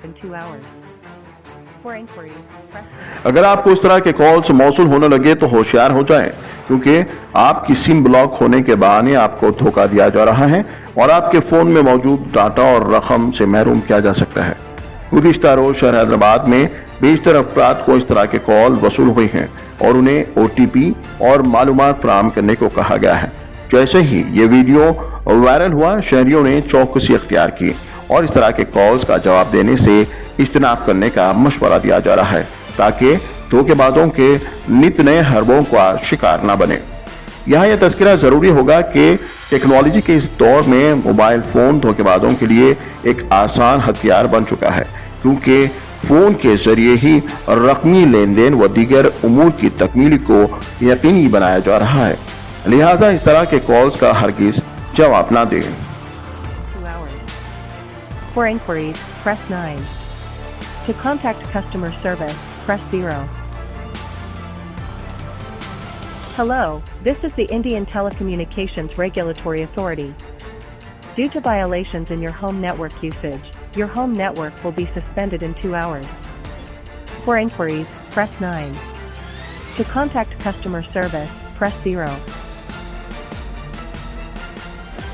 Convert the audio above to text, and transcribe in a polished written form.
in 2 hours. For inquiries, press 9. اگر آپ کو اس طرح کے کالز موصول ہونے لگے تو ہوشیار ہو جائیں، کیونکہ آپ کی سم بلاک ہونے کے بہانے آپ کو دھوکہ دیا جا رہا ہے اور آپ کے فون میں موجود ڈاٹا اور رقم سے محروم کیا جا سکتا ہے۔ گزشتہ روز شہر حیدرآباد میں بیشتر افراد کو اس طرح کے کال وصول ہوئی ہیں اور انہیں او ٹی پی اور معلومات فراہم کرنے کو کہا گیا ہے۔ جیسے ہی یہ ویڈیو وائرل ہوا، شہریوں نے چوکسی اختیار کی اور اس طرح کے کالز کا جواب دینے سے اجتناب کرنے کا مشورہ دیا جا رہا ہے تاکہ دھوکے بازوں کے نت نئے حربوں کا شکار نہ بنے۔ یہاں یہ تذکرہ ضروری ہوگا کہ ٹیکنالوجی کے اس دور میں موبائل فون دھوکے بازوں کے لیے ایک آسان ہتھیار بن چکا ہے، کیونکہ فون کے ذریعے ہی رقمی لین دین و دیگر امور کی تکمیل کو یقینی بنایا جا رہا ہے، لہٰذا اس طرح کے کالز کا ہرگز جواب نہ دیں۔ 2 hours. For inquiries, press 9. To contact customer service, press 0. Hello, this is the Indian Telecommunications Regulatory Authority. Due to violations in your home network usage, your home network will be suspended in 2 hours. For inquiries, press 9. To contact customer service, press 0.